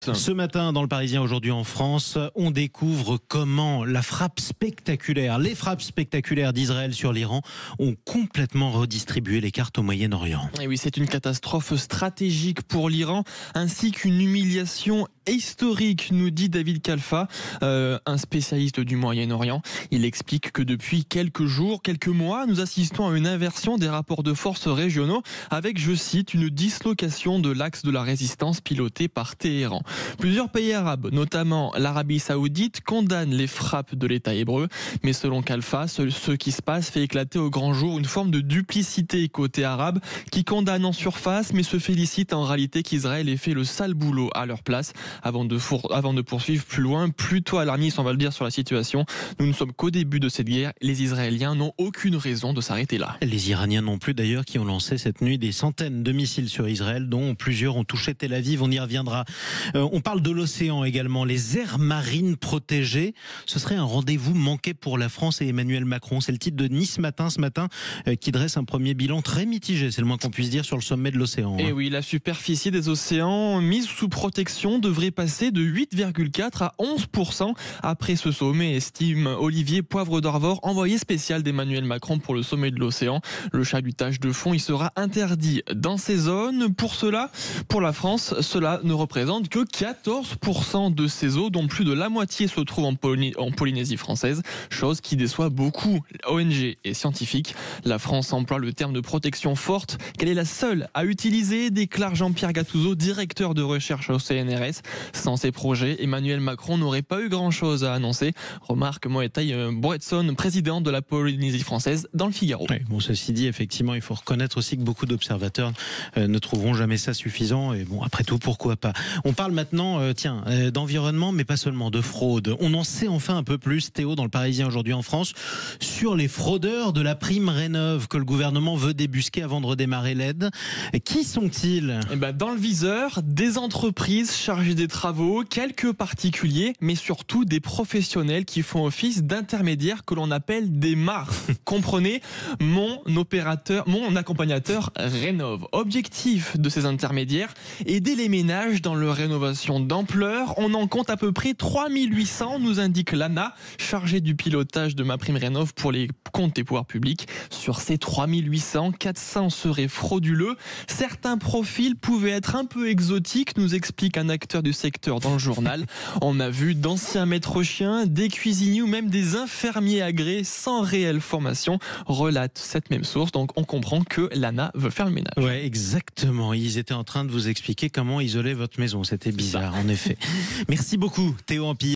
Ce matin, dans le Parisien, aujourd'hui en France, on découvre comment les frappes spectaculaires d'Israël sur l'Iran ont complètement redistribué les cartes au Moyen-Orient. Et oui, c'est une catastrophe stratégique pour l'Iran, ainsi qu'une humiliation historique, nous dit David Khalfa, un spécialiste du Moyen-Orient. Il explique que depuis quelques jours, quelques mois, nous assistons à une inversion des rapports de force régionaux avec, je cite, une dislocation de l'axe de la résistance pilotée par Téhéran. Plusieurs pays arabes, notamment l'Arabie Saoudite, condamnent les frappes de l'État hébreu. Mais selon Khalfa, ce qui se passe fait éclater au grand jour une forme de duplicité côté arabe qui condamne en surface mais se félicite en réalité qu'Israël ait fait le sale boulot à leur place. Avant de poursuivre plus loin, plutôt alarmiste, on va le dire, sur la situation. Nous ne sommes qu'au début de cette guerre. Les Israéliens n'ont aucune raison de s'arrêter là. Les Iraniens non plus d'ailleurs, qui ont lancé cette nuit des centaines de missiles sur Israël, dont plusieurs ont touché Tel Aviv. On y reviendra. On parle de l'océan également. Les aires marines protégées, ce serait un rendez-vous manqué pour la France et Emmanuel Macron. C'est le titre de Nice Matin ce matin, qui dresse un premier bilan très mitigé, c'est le moins qu'on puisse dire, sur le sommet de l'océan. Et oui, la superficie des océans mise sous protection devrait passer de 8,4 à 11% après ce sommet, estime Olivier Poivre d'Arvor, envoyé spécial d'Emmanuel Macron pour le sommet de l'océan. Le chalutage de fond, il sera interdit dans ces zones. Pour la France, cela ne représente que 14% de ces eaux, dont plus de la moitié se trouve en Polynésie française, chose qui déçoit beaucoup ONG et scientifiques. La France emploie le terme de protection forte, qu'elle est la seule à utiliser, déclare Jean-Pierre Gattuso, directeur de recherche au CNRS. Sans ces projets, Emmanuel Macron n'aurait pas eu grand-chose à annoncer, remarque Moetai Bretson, président de la Polynésie française, dans le Figaro. Oui, bon, ceci dit, effectivement, il faut reconnaître aussi que beaucoup d'observateurs ne trouveront jamais ça suffisant. Et bon, après tout, pourquoi pas. On parle maintenant, d'environnement, mais pas seulement, de fraude. On en sait enfin un peu plus, Théo, dans le Parisien aujourd'hui en France, sur les fraudeurs de la prime Rénov' que le gouvernement veut débusquer avant de redémarrer l'aide. Qui sont-ils ? Dans le viseur, des entreprises chargées des travaux, quelques particuliers, mais surtout des professionnels qui font office d'intermédiaires que l'on appelle des MAR. Comprenez, mon accompagnateur Rénov'. Objectif de ces intermédiaires, aider les ménages dans leur rénovation d'ampleur. On en compte à peu près 3800, nous indique l'ANA, chargée du pilotage de MaPrimeRénov' pour les comptes des pouvoirs publics. Sur ces 3800, 400 seraient frauduleux. Certains profils pouvaient être un peu exotiques, nous explique un acteur du secteur dans le journal. On a vu d'anciens maîtres chiens, des cuisiniers ou même des infirmiers agréés sans réelle formation, relate cette même source. Donc on comprend que l'ANA veut faire le ménage. Ouais, exactement. Ils étaient en train de vous expliquer comment isoler votre maison. C'était bizarre, en effet. Merci beaucoup, Théo Ampillé.